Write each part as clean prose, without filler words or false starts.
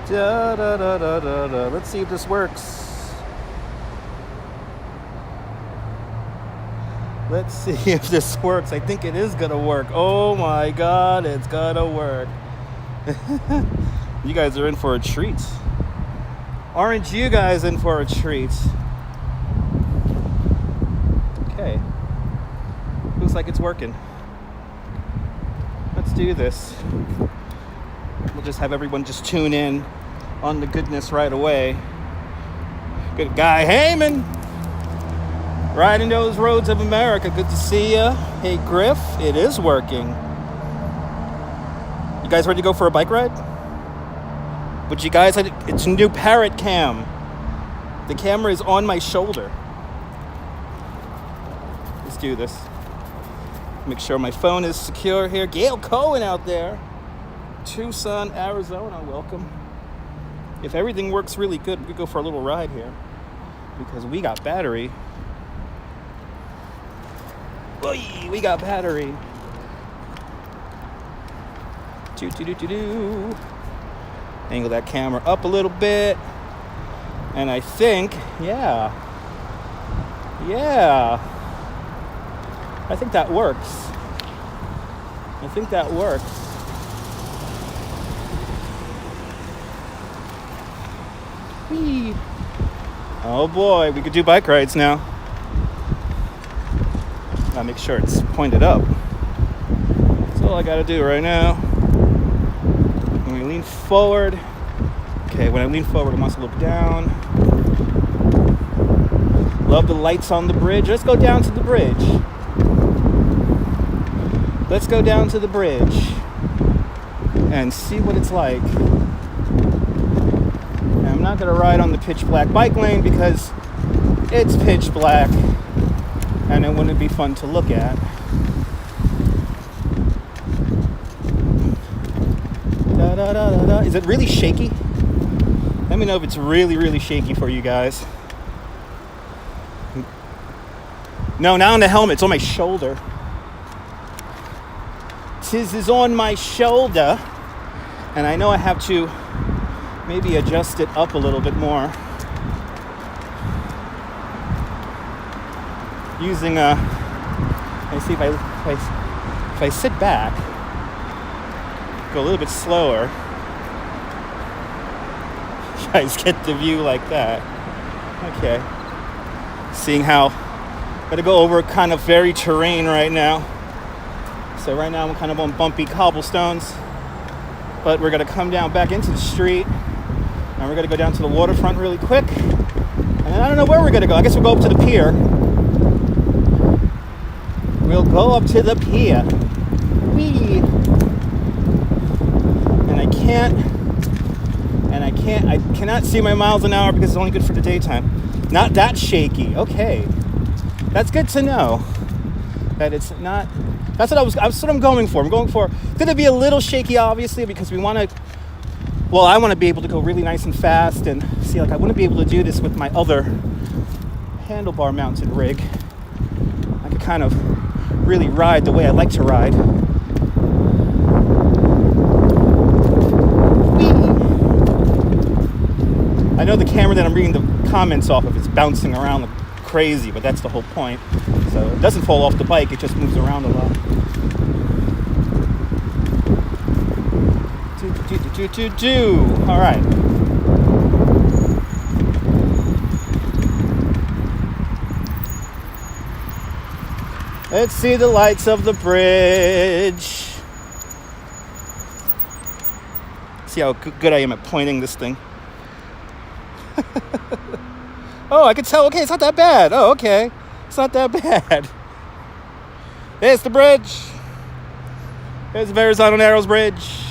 Da, da, da, da, da, da. Let's see if this works. Let's see if this works. I think it is gonna work. Oh my god, it's gonna work. You guys are in for a treat. Aren't you guys in for a treat? Okay. Looks like it's working. Let's do this. We'll just have everyone just tune in on the goodness right away. Good guy Heyman, riding those roads of America. Good to see ya. Hey Griff, it is working. You guys ready to go for a bike ride? But you guys, it's a new Parrot cam. The camera is on my shoulder. Let's do this. Make sure my phone is secure here. Gail Cohen out there. Tucson, Arizona, welcome. If everything works really good, we could go for a little ride here because we got battery. Oy, we got battery. Do. Angle that camera up a little bit. And I think, yeah. I think that works. Whee. Oh boy, we could do bike rides now. Gotta make sure it's pointed up. That's all I gotta do right now. When we lean forward. Okay, when I lean forward, I must look down. Love the lights on the bridge. Let's go down to the bridge. Let's go down to the bridge and see what it's like. And I'm not gonna ride on the pitch black bike lane because it's pitch black and it wouldn't be fun to look at. Da, da, da, da, da. Is it really shaky? Let me know if it's really, really shaky for you guys. No, not on the helmet, it's on my shoulder. Tis is on my shoulder. And I know I have to maybe adjust it up a little bit more. Using let's see if I sit back, go a little bit slower, you guys get the view like that. Okay. Seeing how I'm gonna go over kind of very terrain right now. So right now I'm kind of on bumpy cobblestones, but we're gonna come down back into the street and we're gonna go down to the waterfront really quick. And then I don't know where we're gonna go. I guess we'll go up to the pier. We'll go up to the pier. Whee! And I cannot see my miles an hour because it's only good for the daytime. Not that shaky. Okay. That's good to know. That it's not. That's what I'm going for. I'm going for. It's gonna be a little shaky, obviously, because we want to. Well, I want to be able to go really nice and fast, and see, like I wouldn't be able to do this with my other handlebar mounted rig. I could kind of really ride the way I like to ride. I know the camera that I'm reading the comments off of is bouncing around like crazy, but that's the whole point. So it doesn't fall off the bike, it just moves around a lot. All right. Let's see the lights of the bridge. See how good I am at pointing this thing. Oh, I can tell. Okay, it's not that bad. Oh, okay. It's not that bad. There's the bridge. There's the Verrazano Narrows Bridge.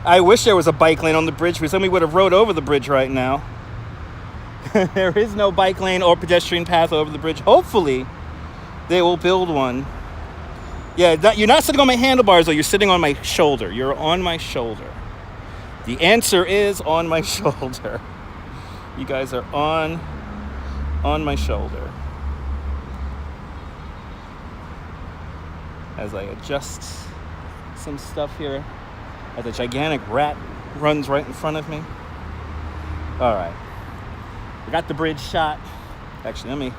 I wish there was a bike lane on the bridge because somebody would have rode over the bridge right now. There is no bike lane or pedestrian path over the bridge. Hopefully, they will build one. Yeah, you're not sitting on my handlebars, though. You're sitting on my shoulder. You're on my shoulder. The answer is on my shoulder. You guys are on my shoulder. As I adjust some stuff here as a gigantic rat runs right in front of me. All right, I got the bridge shot. Actually, let me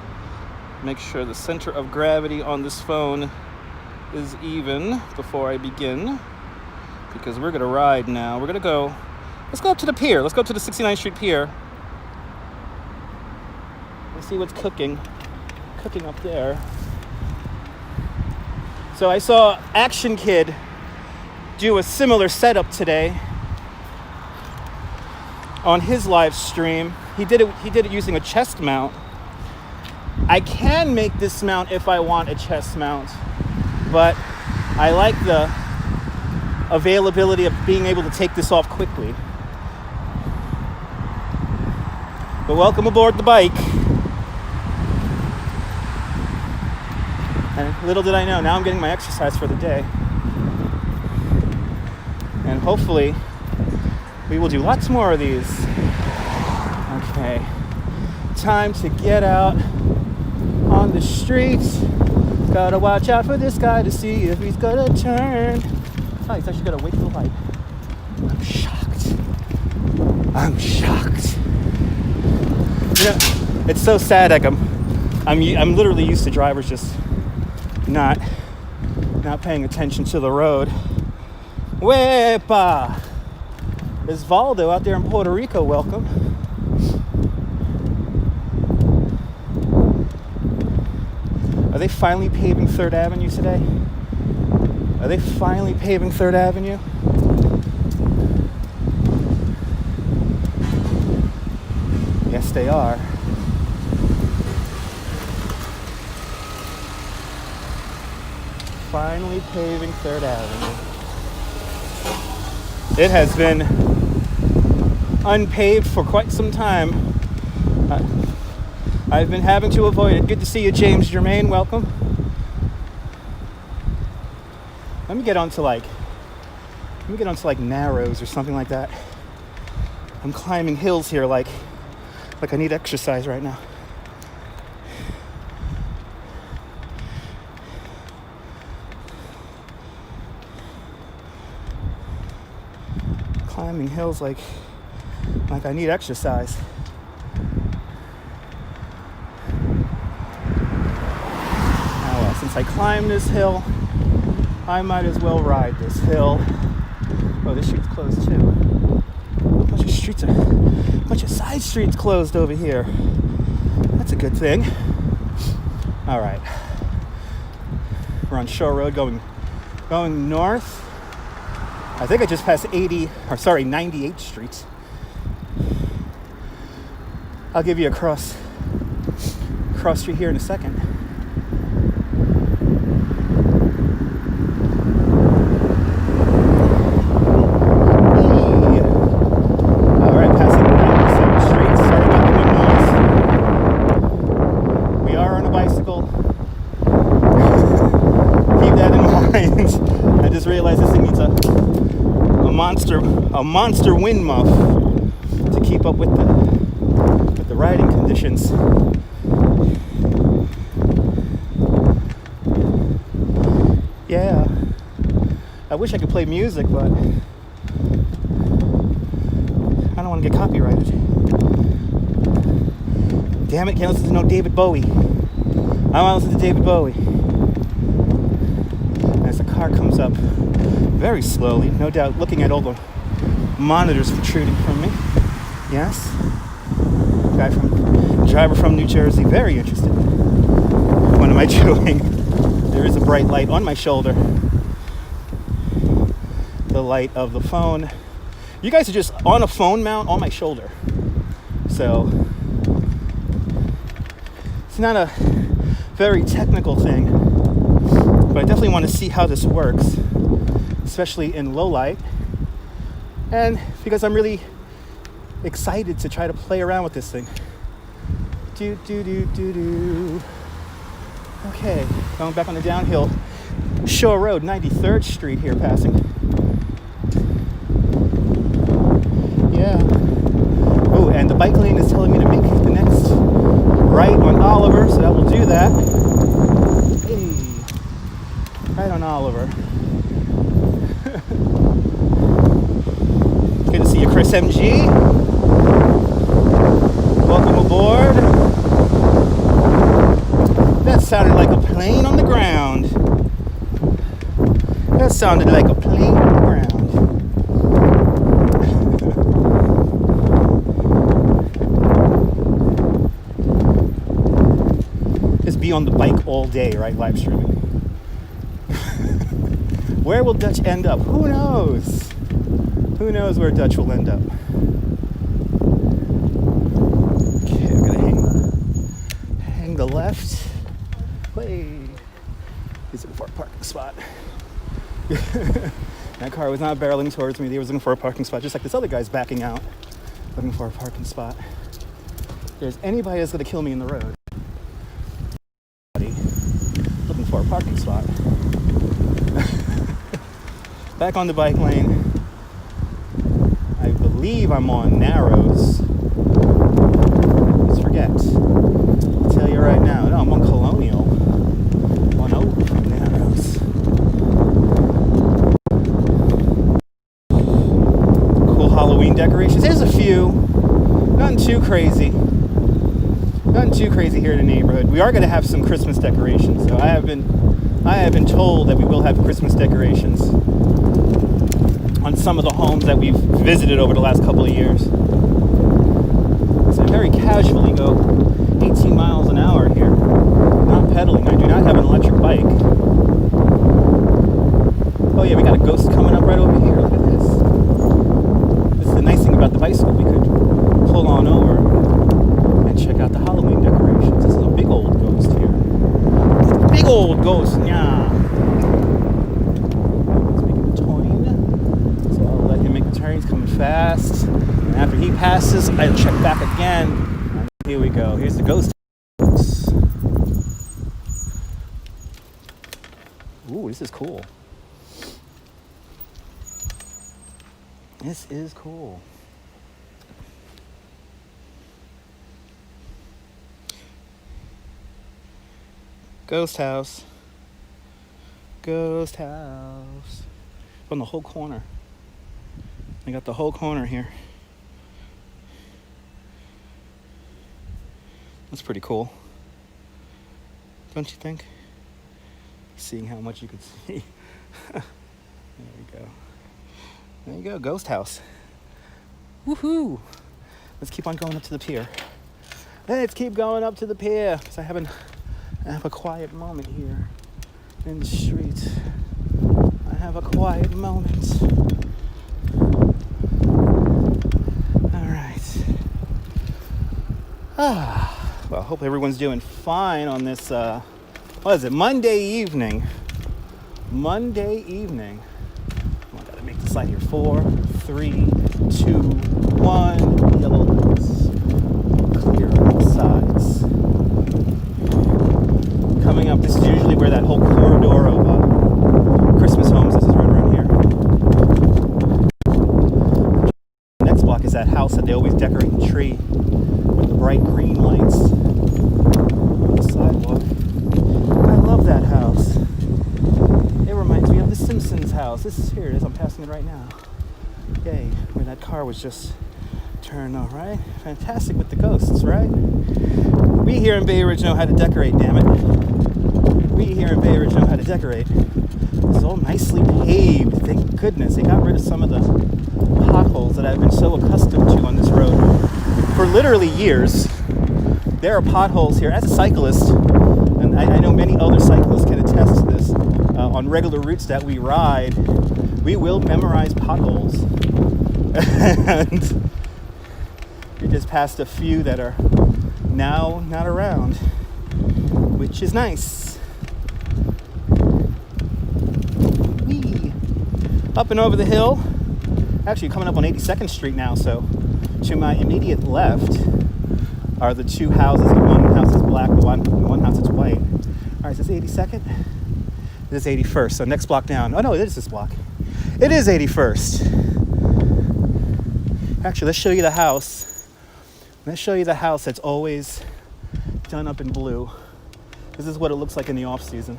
make sure the center of gravity on this phone is even before I begin, because we're gonna ride now. We're gonna go, let's go up to the pier. Let's go to the 69th Street Pier. Let's see what's cooking up there. So I saw Action Kid do a similar setup today on his live stream. He did it using a chest mount. I can make this mount if I want a chest mount, but I like the availability of being able to take this off quickly. But welcome aboard the bike. And little did I know, now I'm getting my exercise for the day. And hopefully we will do lots more of these. Okay, time to get out on the streets. Gotta watch out for this guy to see if he's gonna turn. Oh, he's actually gotta wait for the light. I'm shocked. You know, it's so sad. Like I'm literally used to drivers just not paying attention to the road. Wepa! There's Valdo out there in Puerto Rico. Welcome. Are they finally paving 3rd Avenue today? Are they finally paving 3rd Avenue? Yes, they are. Finally paving 3rd Avenue. It has been unpaved for quite some time. I've been having to avoid it. Good to see you, James Germain. Welcome. Let me get onto like Narrows or something like that. I'm climbing hills here like I need exercise right now. Climbing hills like I need exercise. Now, since I climbed this hill, I might as well ride this hill. Oh, this street's closed too. A bunch of side streets closed over here. That's a good thing. All right, we're on Shore Road going north. I think I just passed 98th Street. I'll give you a cross street here in a second. All right, passing 97th Street, starting up in the Mills. We are on a bicycle. Keep that in mind. I just realized this thing needs a monster wind muff to keep up with the riding conditions. Yeah, I wish I could play music, but I don't want to get copyrighted. Damn it, can't listen to no David Bowie. I want to listen to David Bowie. As the car comes up very slowly, no doubt looking at all the monitors protruding from me. Yes. Driver from New Jersey, very interested. What am I doing? There is a bright light on my shoulder. The light of the phone. You guys are just on a phone mount on my shoulder. So it's not a very technical thing, but I definitely want to see how this works, especially in low light. And because I'm really excited to try to play around with this thing. Okay, going back on the downhill. Shore Road, 93rd Street here passing. Yeah. Oh, and the bike lane is telling me to make the next right on Oliver, so that will do that. Hey, right on Oliver. SMG. Welcome aboard. That sounded like a plane on the ground. That sounded like a plane on the ground. Just be on the bike all day, right? Live streaming. Where will Dutch end up? Who knows? Who knows where Dutch will end up? Okay, I'm gonna hang the left. Hey, he's looking for a parking spot. That car was not barreling towards me. He was looking for a parking spot, just like this other guy's backing out, looking for a parking spot. If there's anybody that's gonna kill me in the road, looking for a parking spot. Back on the bike lane. I believe I'm on Narrows. Let's forget. I'll tell you right now. No, I'm on Colonial. On over from Narrows. Cool Halloween decorations. There's a few. Nothing too crazy. Nothing too crazy here in the neighborhood. We are going to have some Christmas decorations. So I have been told that we will have Christmas decorations on some of the homes that we've visited over the last couple of years. So I very casually go 18 miles an hour here, not pedaling. I do not have an electric bike. Oh yeah, we got a ghost coming up right over here. Look at this. This is the nice thing about the bicycle. We could pull on over and check out the Halloween decorations. This is a big old ghost here. Big old ghost, yeah. He's coming fast, and after he passes, I check back again. Here we go. Here's the ghost. Ooh, this is cool. This is cool. Ghost house. Ghost house. On the whole corner. I got the whole corner here. That's pretty cool. Don't you think? Seeing how much you could see. There we go. There you go, ghost house. Woohoo! Let's keep on going up to the pier. Let's keep going up to the pier. Because I have a quiet moment here in the street. I have a quiet moment. Well, hope everyone's doing fine on this, what is it, Monday evening. Monday evening. Oh, I gotta make this light here. 4, 3, 2, 1. Yellow lights. Clear on the sides. Coming up, this is usually where that whole corridor of Christmas homes is right around here. Next block is that house that they always decorate the tree. Bright green lights on the sidewalk. I love that house. It reminds me of the Simpsons house. Here it is. I'm passing it right now. Yay, where that car was just turned on, right? Fantastic with the ghosts, right? We here in Bay Ridge know how to decorate, damn it. We here in Bay Ridge know how to decorate. It's all nicely paved. Thank goodness. They got rid of some of the potholes that I've been so accustomed to on this road. For literally years, there are potholes here. As a cyclist, and I know many other cyclists can attest to this, on regular routes that we ride, we will memorize potholes. And we just passed a few that are now not around, which is nice. Whee! Up and over the hill. Actually coming up on 82nd Street now, so to my immediate left are the two houses. One house is black, the one house is white. All right, is this 82nd? This is 81st, so next block down. Oh no, it is this block. It is 81st. Actually, let's show you the house. Let's show you the house that's always done up in blue. This is what it looks like in the off season.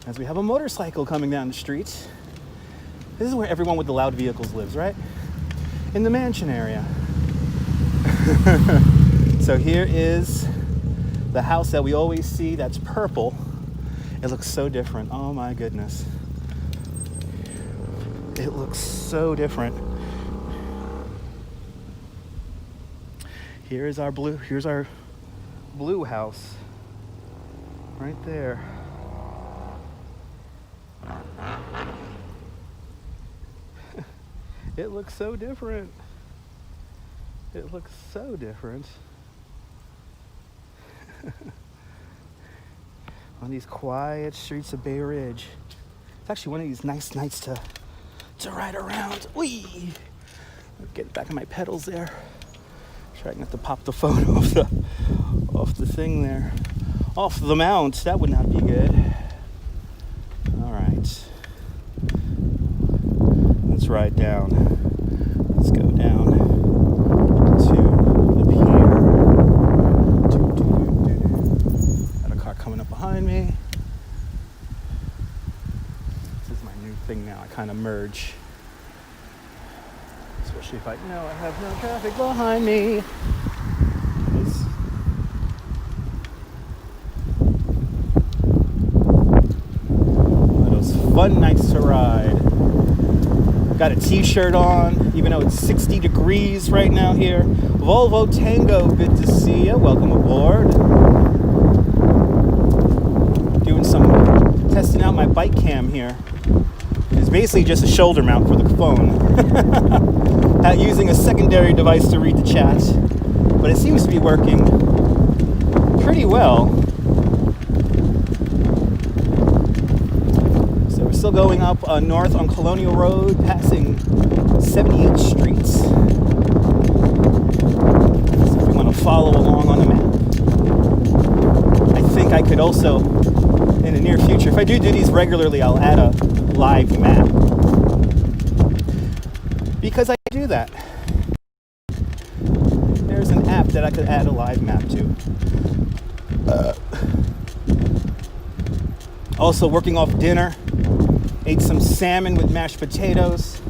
As we have a motorcycle coming down the street. This is where everyone with the loud vehicles lives, right? in the mansion area. So here is the house that we always see that's purple. It looks so different. Oh my goodness. It looks so different. Here's our blue house. Right there. It looks so different. It looks so different. On these quiet streets of Bay Ridge. It's actually one of these nice nights to ride around. Whee! Get back on my pedals there. Trying not to pop the phone off the thing there. Off the mount. That would not be good. Alright. Let's ride down. Let's go down to the pier. Got a car coming up behind me. This is my new thing now. I kind of merge. Especially if I know I have no traffic behind me. One of those fun nights to ride. Got a t-shirt on, even though it's 60 degrees right now here. Volvo Tango, good to see you. Welcome aboard. Doing some testing out my bike cam here. It's basically just a shoulder mount for the phone. Using a secondary device to read the chat. But it seems to be working pretty well. So we're still going up north on Colonial Road, passing 78th Street. So if you want to follow along on the map. I think I could also, in the near future, if I do these regularly, I'll add a live map. Because I do that. There's an app that I could add a live map to. Also working off dinner. Ate some salmon with mashed potatoes.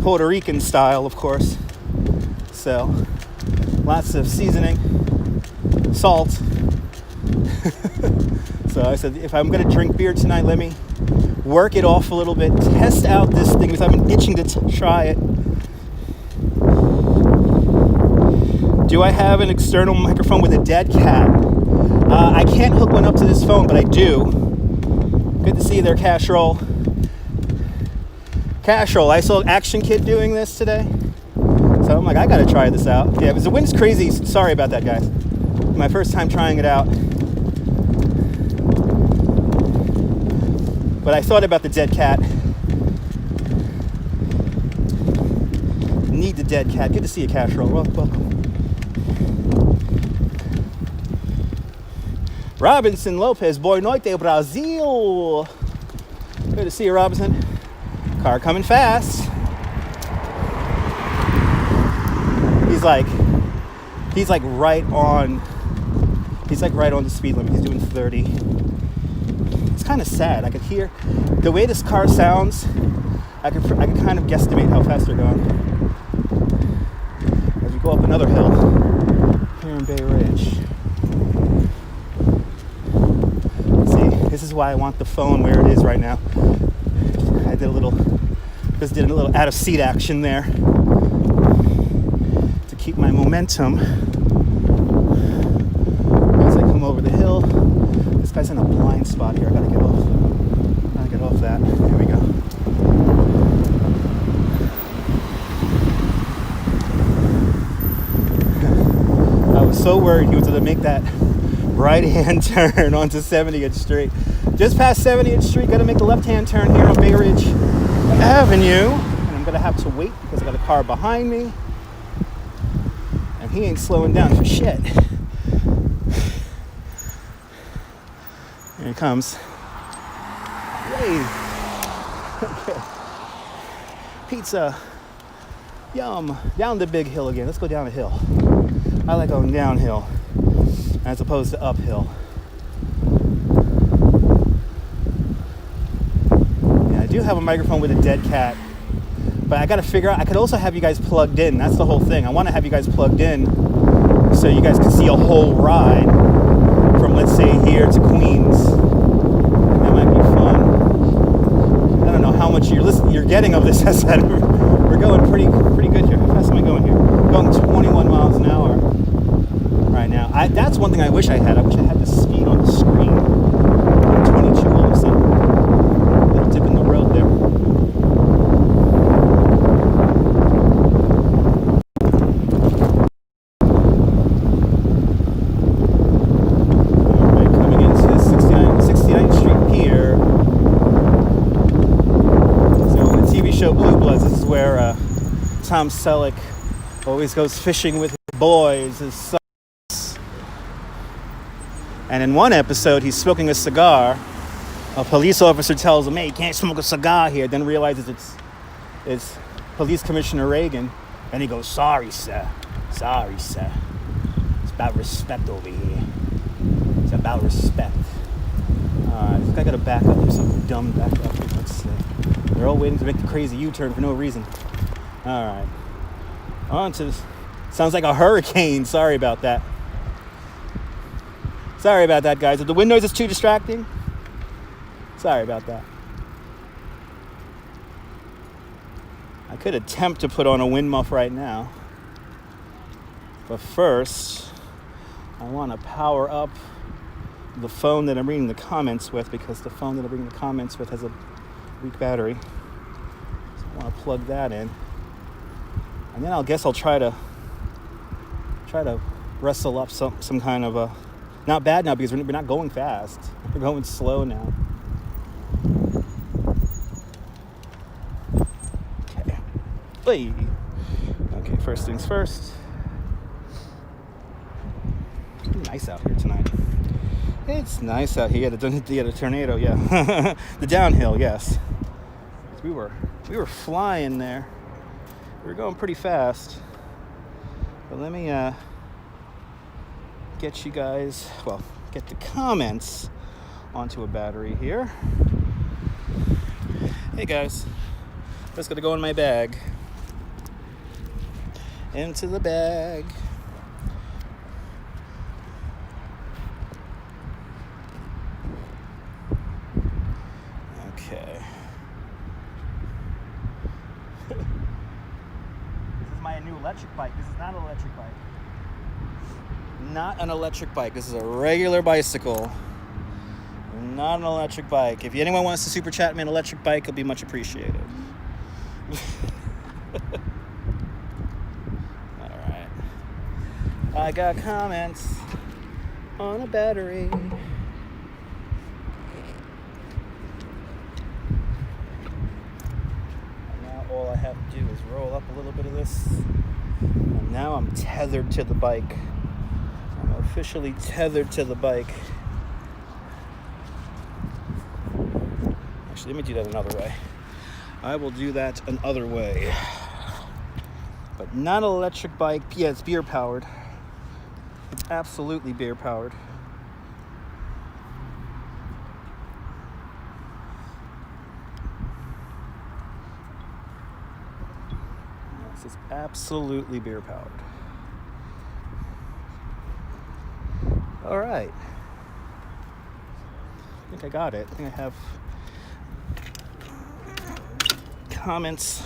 Puerto Rican style, of course. So, lots of seasoning, salt. So I said, if I'm gonna drink beer tonight, let me work it off a little bit, test out this thing because I've been itching to try it. Do I have an external microphone with a dead cat? I can't hook one up to this phone, but I do. Good to see you there, Cashroll. Cashroll, I saw Action Kid doing this today. So I'm like, I gotta try this out. Yeah, the wind's crazy. Sorry about that, guys. My first time trying it out. But I thought about the dead cat. Need the dead cat. Good to see you, Cashroll. Welcome. Robinson Lopez, Boa Noite, Brazil. Good to see you, Robinson. Car coming fast. He's like right on the speed limit. He's doing 30. It's kind of sad. I could hear the way this car sounds. I could kind of guesstimate how fast they're going. As we go up another hill here in Bay Ridge. This is why I want the phone where it is right now. I did a little out of seat action there to keep my momentum as I come over the hill. This guy's in a blind spot here. I gotta get off that. Here we go. I was so worried he was gonna make that right-hand turn onto 70th Street. Just past 70th Street, gotta make a left-hand turn here on Bay Ridge Avenue. And I'm gonna have to wait because I got a car behind me. And he ain't slowing down for shit. Here he comes. Yay! Okay. Pizza. Yum. Down the big hill again. Let's go down a hill. I like going downhill as opposed to uphill. Yeah, I do have a microphone with a dead cat, but I got to figure out, I could also have you guys plugged in. That's the whole thing. I want to have you guys plugged in so you guys can see a whole ride from, let's say, here to Queens. That might be fun. I don't know how much you're getting of this. We're going pretty good here. How fast am I going here? I'm going 21 miles an hour right now. That's one thing I wish I had. I wish I had the speed on the screen. 22 all of a sudden. Little dip in the road there. Alright, coming into 69th Street Pier. So in the TV show Blue Bloods, this is where Tom Selleck always goes fishing with his boys, his sons. And in one episode, he's smoking a cigar. A police officer tells him, "Hey, you can't smoke a cigar here." Then realizes it's Police Commissioner Reagan. And he goes, "Sorry, sir. Sorry, sir. It's about respect over here. It's about respect." Alright, I gotta back up. There's something dumb back up here. Let's see. They're all waiting to make the crazy U-turn for no reason. Alright. On to... Sounds like a hurricane. Sorry about that. Sorry about that, guys. If the wind noise is too distracting, sorry about that. I could attempt to put on a wind muff right now. But first, I want to power up the phone that I'm reading the comments with, because the phone that I'm reading the comments with has a weak battery. So I want to plug that in. And then I'll try to wrestle up some kind of a... Not bad now, because we're not going fast. We're going slow now. Okay. Hey. Okay, first things first. It's nice out here tonight. It's nice out here. The tornado, yeah. The downhill, yes. We were flying there. We were going pretty fast. But let me get you guys, get the comments onto a battery here. Hey guys, that's gonna go in my bag. Into the bag. Okay. This is my new electric bike. This is not an electric bike. Not an electric bike. This is a regular bicycle. Not an electric bike. If anyone wants to super chat me an electric bike, it'll be much appreciated. Alright. I got comments on a battery. And now all I have to do is roll up a little bit of this. And now I'm tethered to the bike. Officially tethered to the bike. Actually, let me do that another way. I will do that another way. But not an electric bike. Yeah, it's beer powered. It's absolutely beer powered. This is absolutely beer powered. All right. I think I got it. I think I have comments.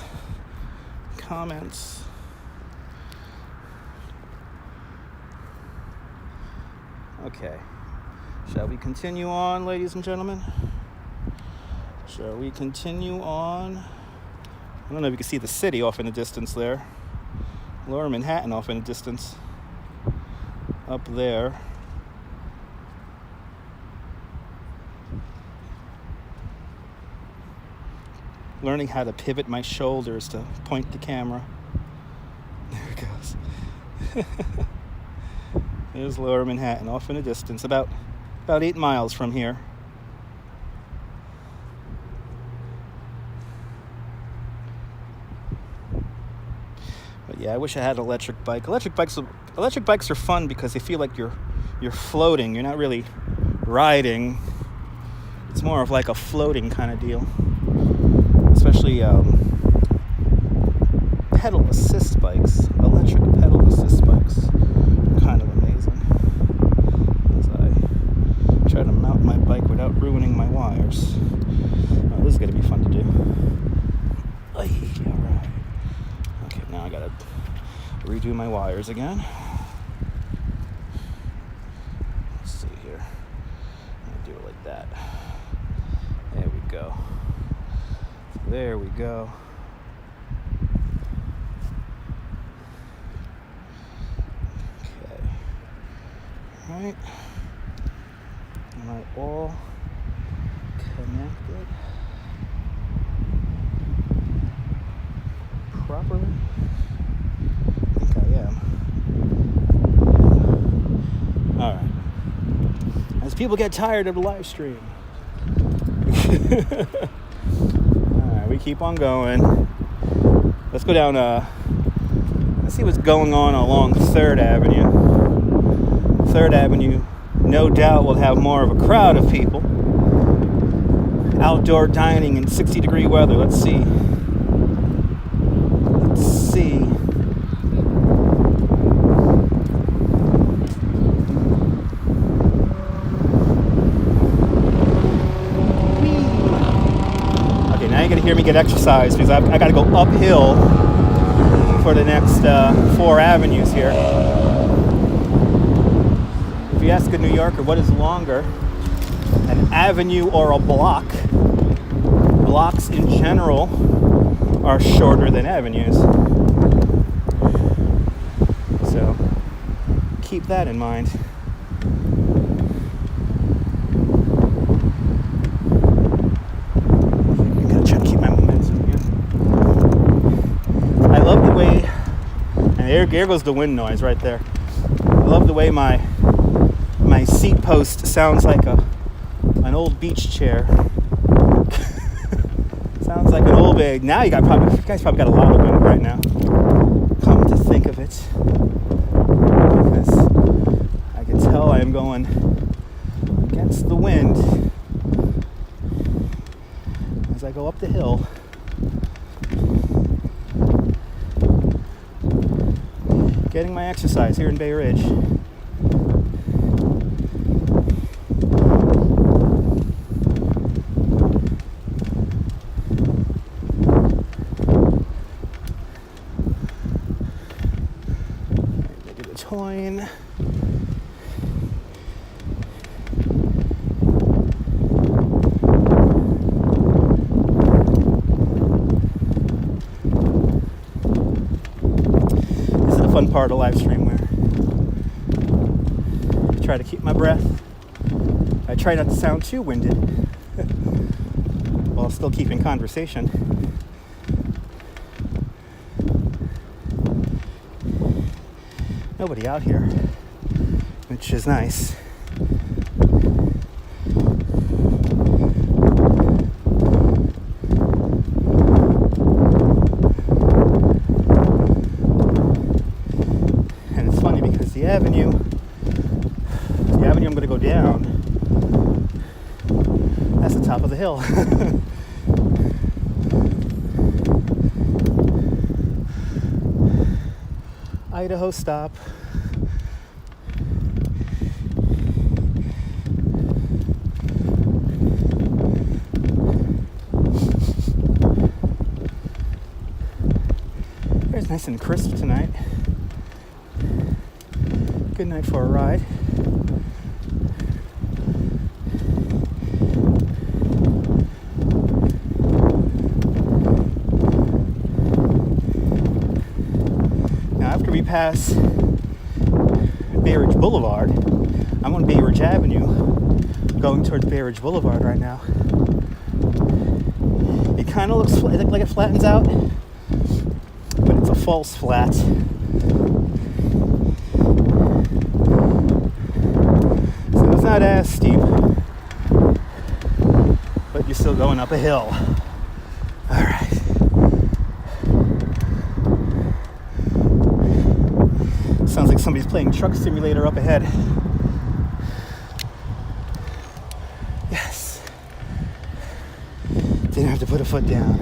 Okay. Shall we continue on, ladies and gentlemen? Shall we continue on? I don't know if you can see the city off in the distance there. Lower Manhattan off in the distance. Up there. Learning how to pivot my shoulders to point the camera. There it goes. There's Lower Manhattan off in the distance, about 8 miles from here. But yeah, I wish I had an electric bike. Electric bikes are fun because they feel like you're floating. You're not really riding. It's more of like a floating kind of deal. especially pedal assist bikes, electric pedal assist bikes, are kind of amazing. As I try to mount my bike without ruining my wires. Oh, this is going to be fun to do. Alright. Okay, now I gotta redo my wires again. Let's see here. I'm gonna do it like that. There we go. There we go. Okay. Alright. Am I all connected properly? I think I am. Alright. As people get tired of the live stream. Alright, we keep on going. Let's go down, let's see what's going on along 3rd Avenue. 3rd Avenue, no doubt, will have more of a crowd of people. Outdoor dining in 60-degree weather. Let's see. Okay, now you're gonna hear me get exercise because I gotta go uphill for the next 4 avenues here. If you ask a New Yorker what is longer, an avenue or a block, blocks in general are shorter than avenues. So keep that in mind. I'm gonna try to keep my momentum here. I love the way, and there goes the wind noise right there. I love the way my seat post sounds like an old beach chair. Sounds like an old bag. Now you guys probably got a lot of wind right now. Come to think of it, because I can tell I am going against the wind as I go up the hill. Getting my exercise here in Bay Ridge. Coin. This is the fun part of live stream where I try to keep my breath. I try not to sound too winded while still keeping conversation. Nobody out here, which is nice. And it's funny because the avenue I'm going to go down, that's the top of the hill. Idaho stop. It's nice and crisp tonight. Good night for a ride. After we pass Bay Ridge Boulevard, I'm on Bay Ridge Avenue, going towards Bay Ridge Boulevard right now. It kind of looks like it flattens out, but it's a false flat. So it's not as steep, but you're still going up a hill. All right. Sounds like somebody's playing Truck Simulator up ahead. Yes. Didn't have to put a foot down.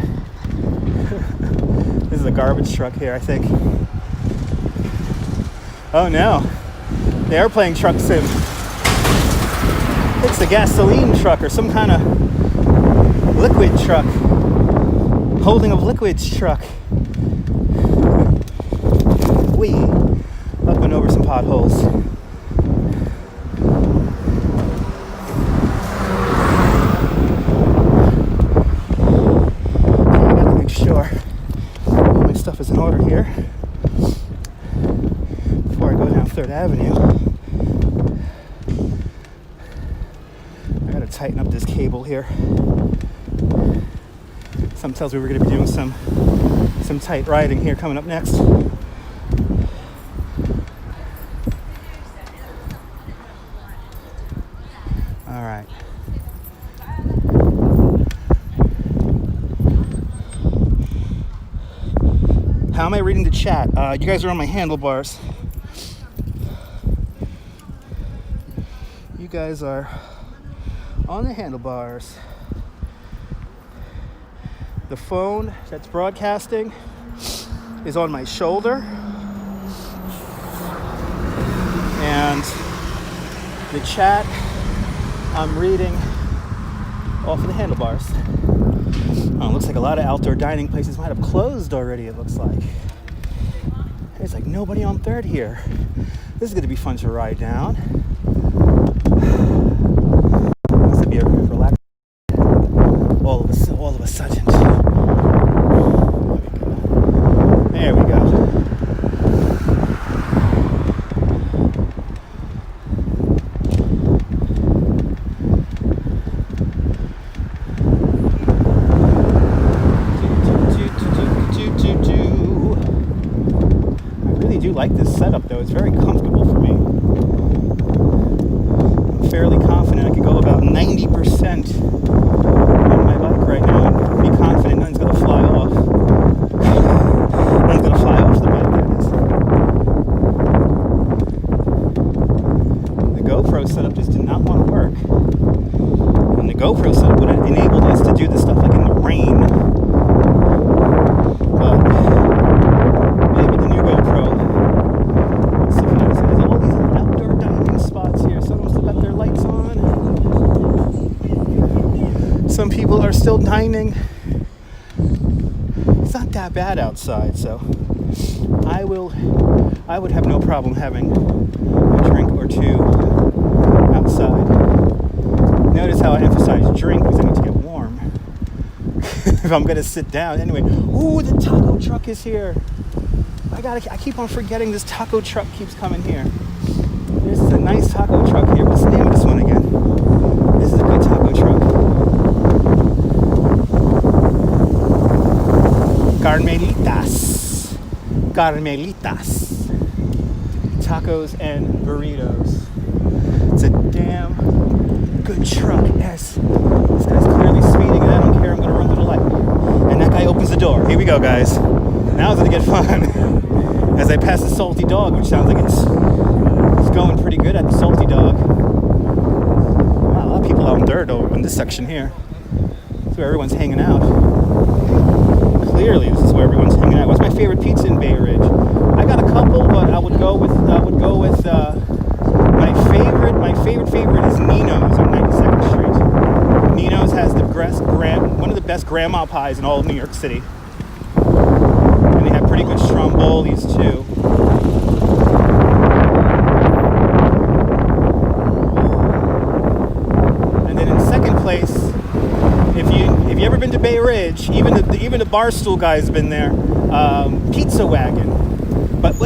This is a garbage truck here, I think. Oh no, they are playing truck sim. It's the gasoline truck or some kind of liquid truck. Holding of liquids truck. Wee. Up and over some potholes. Okay, I gotta make sure all my stuff is in order here before I go down 3rd Avenue. I gotta tighten up this cable here. Something tells me we're gonna be doing some tight riding here coming up next. All right. How am I reading the chat? You guys are on my handlebars. You guys are on the handlebars. The phone that's broadcasting is on my shoulder. And the chat I'm reading off of the handlebars. Oh, it looks like a lot of outdoor dining places might have closed already, it looks like. There's like nobody on 3rd here. This is going to be fun to ride down. This would be a relaxing all of a sudden. There we go. I really do like this setup though. It's very comfortable for me. I'm fairly confident I could go about 90% on my bike right now and be confident nothing's going to fly off. Nothing's going to fly off the bike, that is. The GoPro setup just did not want to work. And the GoPro setup would have enabled us to do this stuff like in the rain. But maybe with the new GoPro, we'll suffice. There's all these outdoor dining spots here. Some of them still got their lights on. Some people are still dining. It's not that bad outside, so I would have no problem having a drink or two outside. Notice how I emphasize drink because I need to get warm. If I'm gonna sit down anyway. Ooh, the taco truck is here. I keep on forgetting this taco truck keeps coming here. This is a nice taco truck here. What's the name of this one again? This is a good taco truck. Carmelitas. Tacos and burritos. It's a damn good truck. Yes. This guy's clearly speeding and I don't care. I'm going to run to the light. And that guy opens the door. Here we go, guys. Now it's going to get fun. As I pass the Salty Dog, which sounds like it's going pretty good at the Salty Dog. Wow, a lot of people out in 3rd over in this section here. That's where everyone's hanging out. Clearly, this is where everyone's hanging out. What's my favorite pizza in Bay Ridge? I got a couple, but I would go with my favorite is Nino's on 92nd Street. Nino's has one of the best grandma pies in all of New York City. And they have pretty good strombolis too. And then in second place, if you ever been to Bay Ridge, even the Barstool guy's been there. Pizza Wagon. But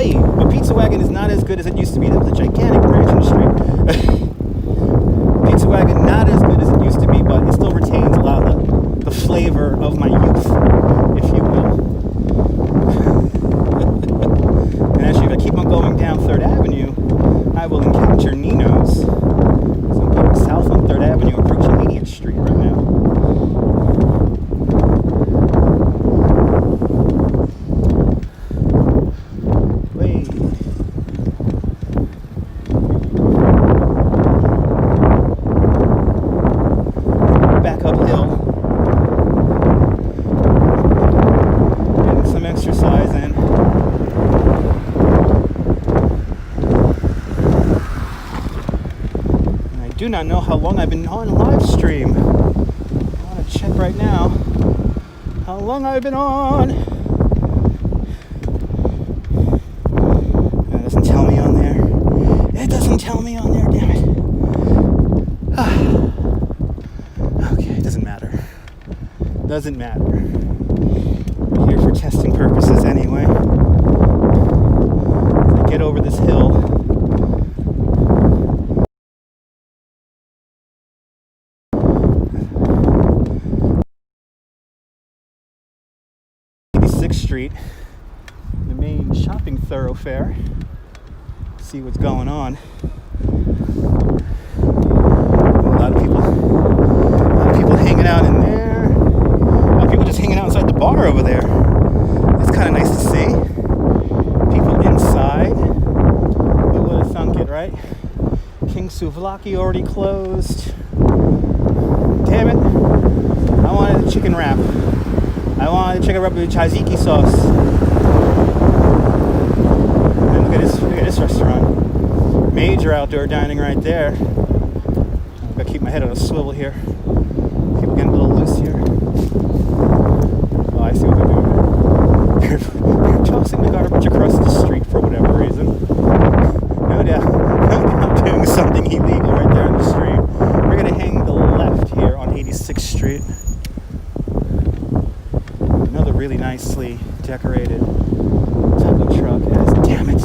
Pizza Wagon is not as good as it used to be. That was a gigantic branch in the street. Pizza Wagon not as good as it used to be, but it still retains a lot of the flavor of my youth, if you will. And actually, if I keep on going down 3rd Avenue, I will encounter Nino's. So I'm going south on 3rd Avenue, approaching 80th Street right now. not know how long I've been on live stream. I want to check right now how long I've been on. It doesn't tell me on there. It doesn't tell me on there, damn it. Okay, it doesn't matter. Doesn't matter. We're here for testing purposes anyway. As I get over this hill. Street, the main shopping thoroughfare. See what's going on. A lot of people hanging out in there. A lot of people just hanging out inside the bar over there. That's kind of nice to see. People inside. Who would have thunk it, right? King Souvlaki already closed. Damn it! I wanted a chicken wrap. I wanted chicken wrap with tzatziki sauce. And look at this restaurant. Major outdoor dining right there. I've got to keep my head on a swivel here. People getting a little loose here. Oh, I see what they're doing. They're tossing the garbage across the street for whatever reason. No doubt doing something illegal right there on the street. We're going to hang the left here on 86th Street. Another really nicely decorated taco truck. Damn it!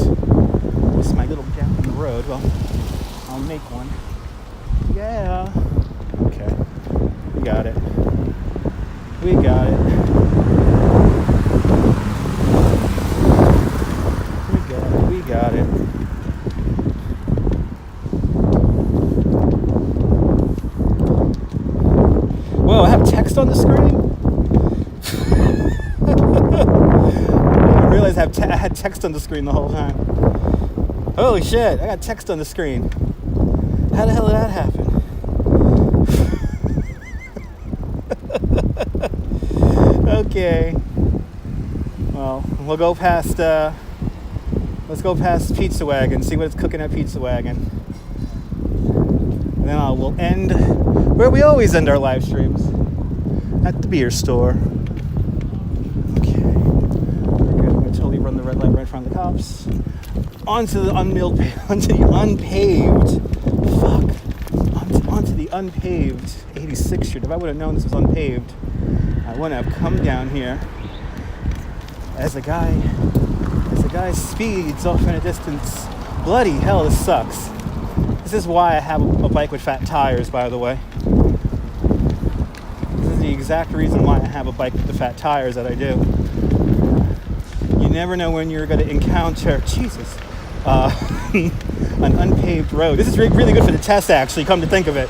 This is my little gap in the road. Well, I'll make one. Yeah. Okay. We got it. We got it. We got it. Whoa, I have text on the screen? I had text on the screen the whole time. Holy shit, I got text on the screen. How the hell did that happen? Okay. Well, we'll go past, let's go past Pizza Wagon, see what it's cooking at Pizza Wagon. And then we'll end where we always end our live streams, at the beer store. Run the red light right in front of the cops. Onto the unpaved, onto the unpaved 86th Street. If I would have known this was unpaved, I wouldn't have come down here. As a guy speeds off in a distance. Bloody hell, this sucks. This is why I have a bike with fat tires, by the way. This is the exact reason why I have a bike with the fat tires that I do. You never know when you're going to encounter, Jesus, an unpaved road. This is really good for the test, actually, come to think of it.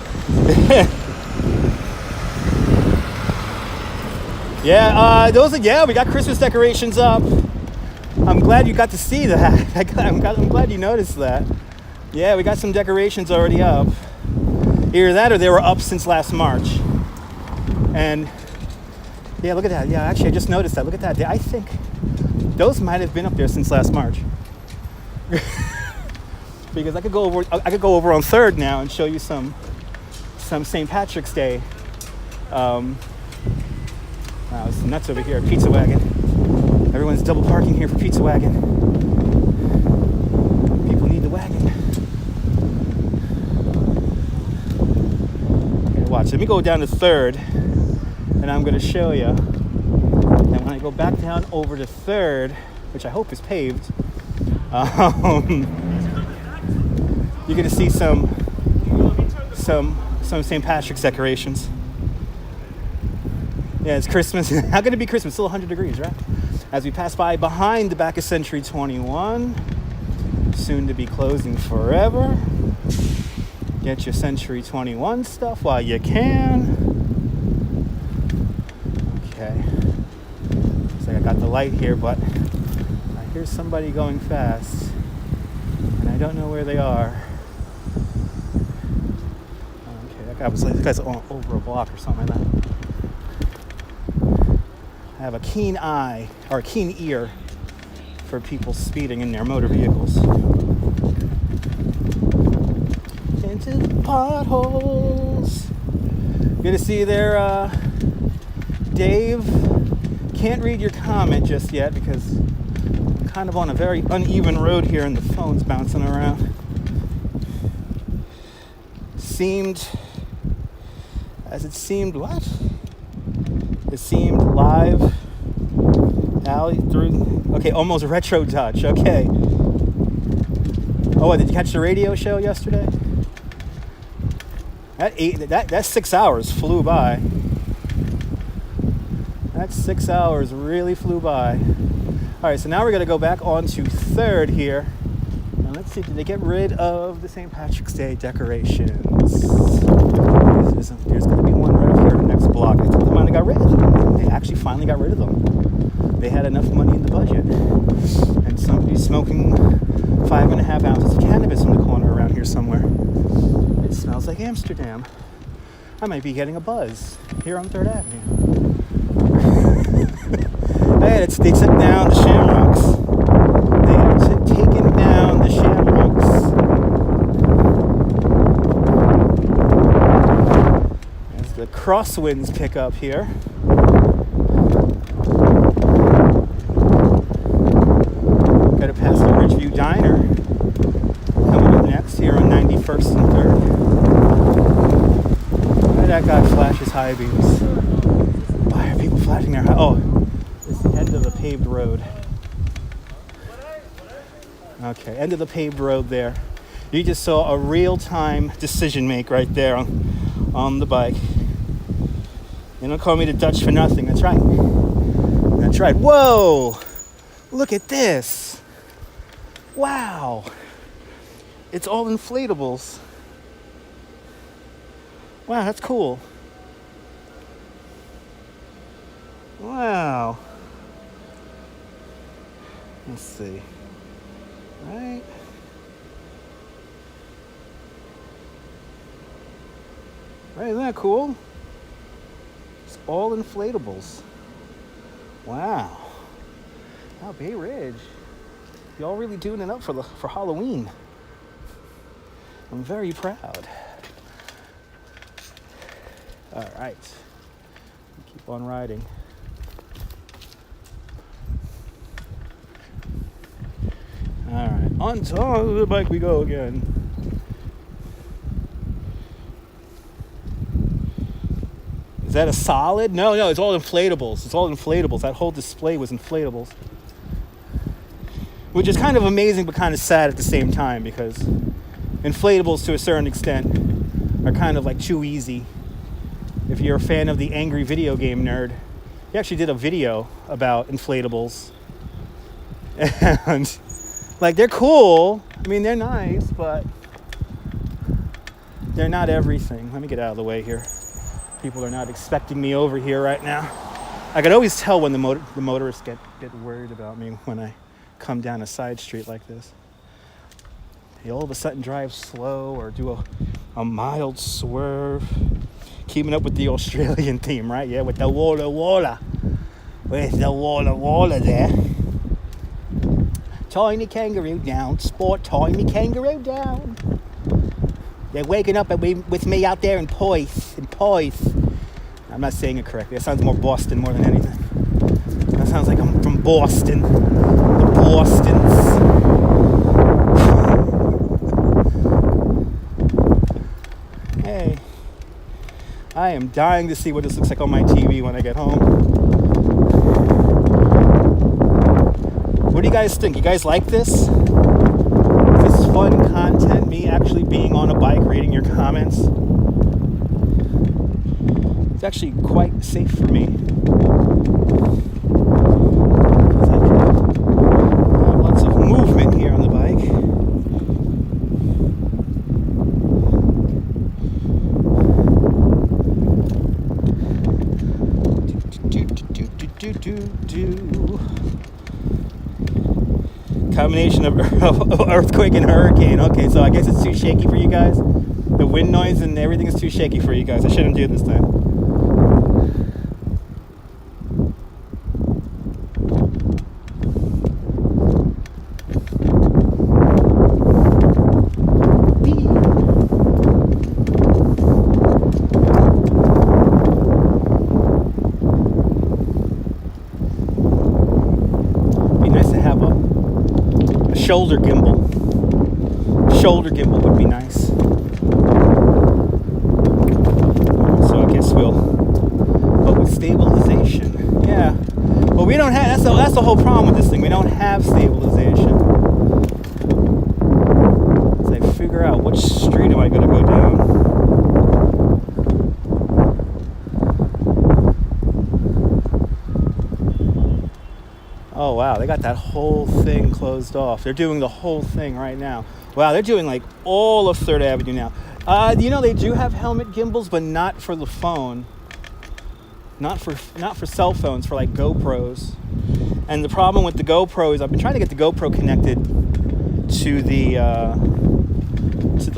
Yeah, we got Christmas decorations up. I'm glad you got to see that. I'm glad you noticed that. Yeah, we got some decorations already up. Either that or they were up since last March. And, yeah, look at that. Yeah, actually, I just noticed that. Look at that. I think those might have been up there since last March. Because I could go over on 3rd now and show you some St. Patrick's Day. Wow, it's nuts over here at Pizza Wagon. Everyone's double parking here for Pizza Wagon. People need the wagon. Okay, watch. Let me go down to 3rd, and I'm going to show you. And when I go back down over to 3rd, which I hope is paved, you're going to see some St. Patrick's decorations. Yeah, it's Christmas. How can it be Christmas? It's still 100 degrees, right? As we pass by behind the back of Century 21, soon to be closing forever. Get your Century 21 stuff while you can. Okay. Looks like I got the light here, but I hear somebody going fast, and I don't know where they are. Okay, that guy's over a block or something like that. I have a keen eye, or a keen ear, for people speeding in their motor vehicles. into the potholes. Good to see you there, Dave. Can't read your comment just yet because I'm kind of on a very uneven road here and the phone's bouncing around. Seemed what? It seemed live. Alley through. Okay, almost retro touch. Okay. Oh, did you catch the radio show yesterday? That 6 hours flew by. That 6 hours really flew by. All right, so now we're gonna go back on to 3rd here. And let's see, did they get rid of the St. Patrick's Day decorations? There's gonna be one right up here in the next block. I think they might have got rid of them. They actually finally got rid of them. They had enough money in the budget. And somebody's smoking 5.5 ounces of cannabis in the corner around here somewhere. It smells like Amsterdam. I might be getting a buzz here on 3rd Avenue. Hey, they took down the Shamrocks. They have taken down the Shamrocks. As the crosswinds pick up here. Got to pass the Ridgeview Diner. Coming up next here on 91st and 3rd. Why that guy flashes high beams? Why are people flashing their high? Oh, it's the end of the paved road. Okay, end of the paved road there. You just saw a real-time decision make right there on the bike. You don't call me the Dutch for nothing. That's right. That's right. Whoa! Look at this. Wow. It's all inflatables. Wow, that's cool. Wow. Let's see. Right. Right, isn't that cool? It's all inflatables. Wow. Wow, Bay Ridge. Y'all really doing it up for Halloween. I'm very proud. All right. Keep on riding. All right, on top of the bike we go again. Is that a solid? No, it's all inflatables. It's all inflatables. That whole display was inflatables. Which is kind of amazing but kind of sad at the same time because inflatables to a certain extent are kind of like too easy. If you're a fan of the Angry Video Game Nerd, he actually did a video about inflatables. And like, they're cool. I mean, they're nice, but they're not everything. Let me get out of the way here. People are not expecting me over here right now. I can always tell when the motorists get worried about me when I come down a side street like this. They all of a sudden drive slow or do a mild swerve. Keeping up with the Australian theme, right? Yeah, with the walla. Where's the walla there? Tiny kangaroo down, sport tiny kangaroo down. They're waking up with me out there in Poyth. I'm not saying it correctly. That sounds more Boston more than anything. That sounds like I'm from Boston. The Bostons. Hey. I am dying to see what this looks like on my TV when I get home. What do you guys think? You guys like this? Is this fun content? Me actually being on a bike, reading your comments? It's actually quite safe for me. Lots of movement here on the bike. Combination of earthquake and hurricane. Okay, so I guess it's too shaky for you guys. The wind noise and everything is too shaky for you guys. I shouldn't do it this time. shoulder gimbal. Shoulder gimbal would be nice. So I guess but with stabilization, yeah. But we don't have, that's the whole problem with this thing. We don't have stabilization. So I figure out which street am I going to go down. Oh wow, they got that whole thing closed off. They're doing the whole thing right now. Wow, they're doing like all of 3rd Avenue now. They do have helmet gimbals, but not for the phone. Not for cell phones, for like GoPros. And the problem with the GoPro is I've been trying to get the GoPro connected to the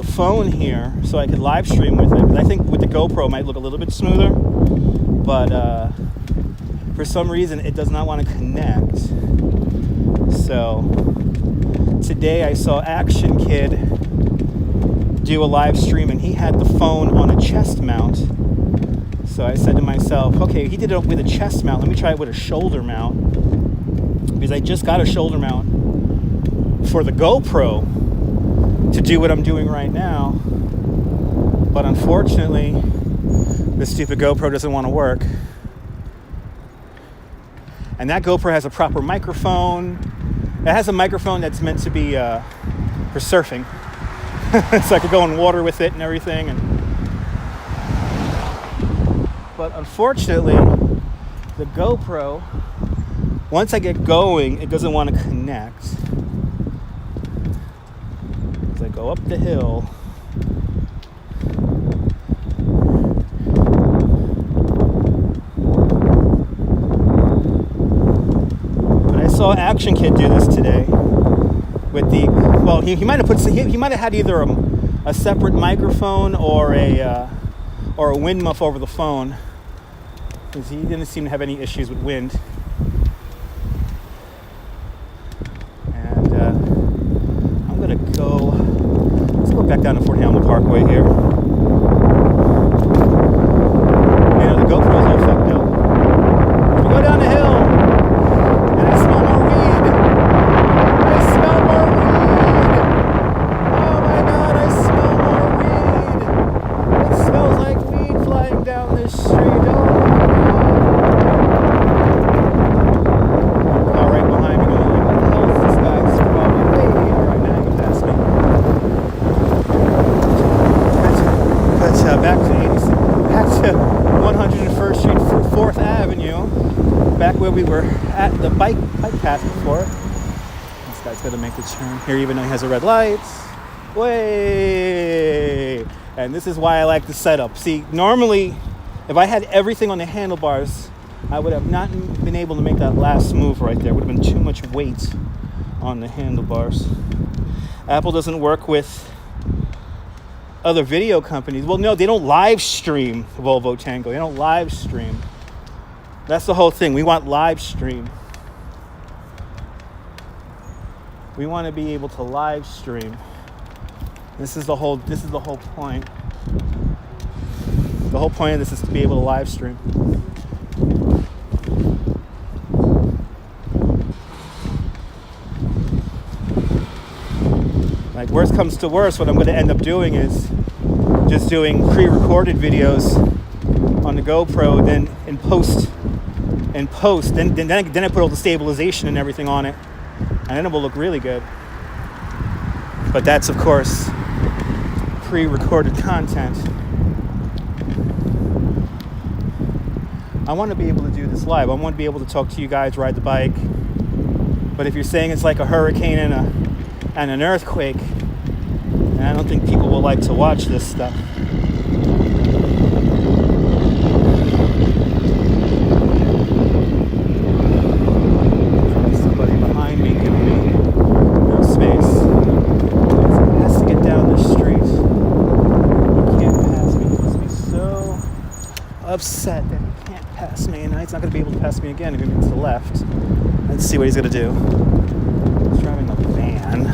phone here so I could live stream with it. Because I think with the GoPro it might look a little bit smoother, but for some reason it does not want to connect. So today I saw Action Kid do a live stream and he had the phone on a chest mount. So I said to myself, okay, he did it with a chest mount, let me try it with a shoulder mount. Because I just got a shoulder mount for the GoPro to do what I'm doing right now. But unfortunately, this stupid GoPro doesn't want to work. And that GoPro has a proper microphone. It has a microphone that's meant to be for surfing. So I could go in water with it and everything. But unfortunately, the GoPro, once I get going, it doesn't want to connect. As I go up the hill, but I saw Action Kid do this today with he might have had either a separate microphone or a wind muff over the phone, because he didn't seem to have any issues with wind. And I'm gonna let's go back down to Fort Hamilton Parkway here. The GoPro's all fucked up. If we go down the hill and I smell more weed. I smell more weed. Oh my god, I smell more weed. It smells like weed flying down this street. Oh my god. Car right behind me going, what the hell is this guy's probably way here right now? You pass me. But back to 101st Street, 4th Avenue, back where we were at the bike path before. This guy's gonna make the turn here, even though he has a red light. Way! And this is why I like the setup. See, normally, if I had everything on the handlebars, I would have not been able to make that last move right there. It would have been too much weight on the handlebars. Apple doesn't work with other video companies. Well, no, they don't live stream Volvo Tango. They don't live stream. That's the whole thing. We want live stream. We want to be able to live stream. This is the whole point. The whole point of this is to be able to live stream. Like, worst comes to worst, what I'm going to end up doing is just doing pre-recorded videos on the GoPro, then in post, then I put all the stabilization and everything on it, and then it will look really good. But that's, of course, pre-recorded content. I want to be able to do this live. I want to be able to talk to you guys, ride the bike. But if you're saying it's like a hurricane and an earthquake, and I don't think people will like to watch this stuff. Somebody behind me giving me no space. He has to get down this street. He can't pass me. He must be so upset that he can't pass me, and he's not going to be able to pass me again if he moves to the left. Let's see what he's going to do. He's driving a van.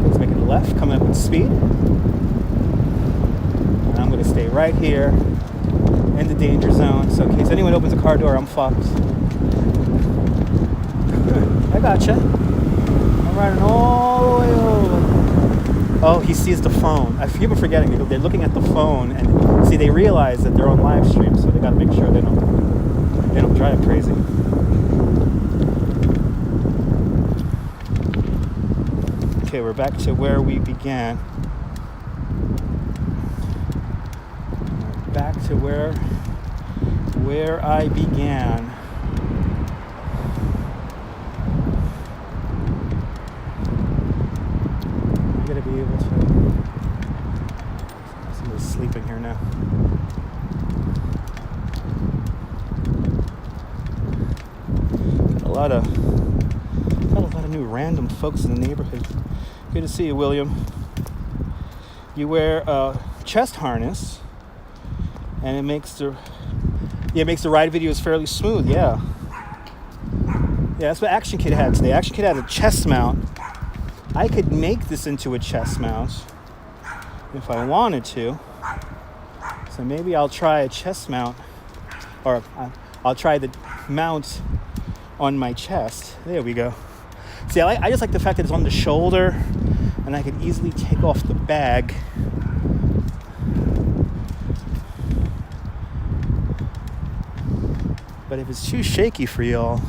He's making a left, coming up with speed. And I'm going to stay right here in the danger zone. So in case anyone opens the car door, I'm fucked. I gotcha. I'm riding all the way over. Oh, he sees the phone. I keep forgetting. They're looking at the phone, and see, they realize that they're on live stream, so they got to make sure they don't drive crazy. Okay, we're back to where we began. Back to where I began. I gotta be able to. Somebody's sleeping here now. Got a lot of new random folks in the neighborhood. Good to see you, William. You wear a chest harness, and it makes the ride videos fairly smooth. Yeah, that's what Action Kid had today. Action Kid had a chest mount. I could make this into a chest mount if I wanted to. So maybe I'll try a chest mount, or I'll try the mount on my chest. There we go. See, I just like the fact that it's on the shoulder, and I could easily take off the bag. But if it's too shaky for y'all,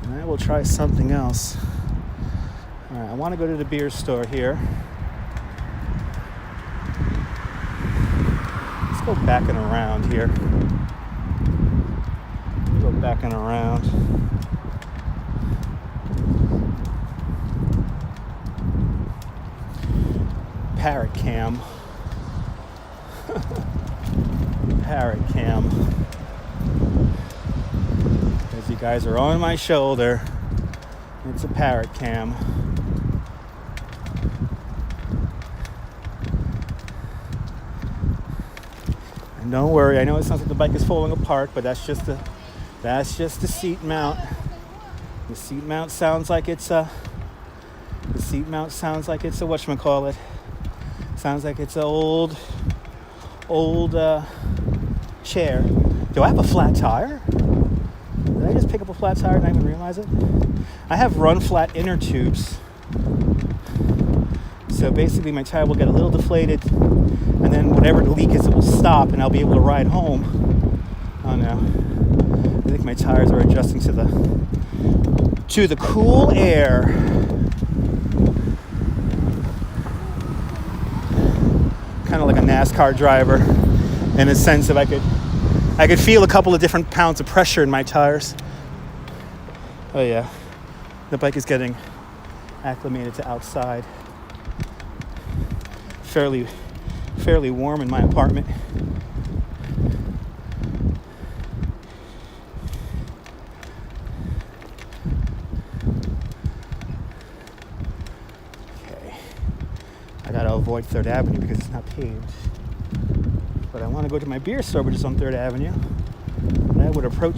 then I will try something else. All right, I want to go to the beer store here. Let's go back and around here. Go back and around. Parrot cam. Parrot cam. As you guys are on my shoulder, it's a parrot cam. And don't worry, I know it sounds like the bike is falling apart, but that's just the seat mount. The seat mount sounds like it's a whatchamacallit. Sounds like it's an old chair. Do I have a flat tire? Did I just pick up a flat tire and not even realize it? I have run flat inner tubes. So basically my tire will get a little deflated, and then whatever the leak is, it will stop and I'll be able to ride home. Oh no. I think my tires are adjusting to the cool air. Kind of like a NASCAR driver, in a sense that I could feel a couple of different pounds of pressure in my tires. Oh yeah, the bike is getting acclimated to outside. Fairly warm in my apartment. I gotta avoid 3rd Avenue because it's not paved. But I want to go to my beer store, which is on 3rd Avenue. And I would approach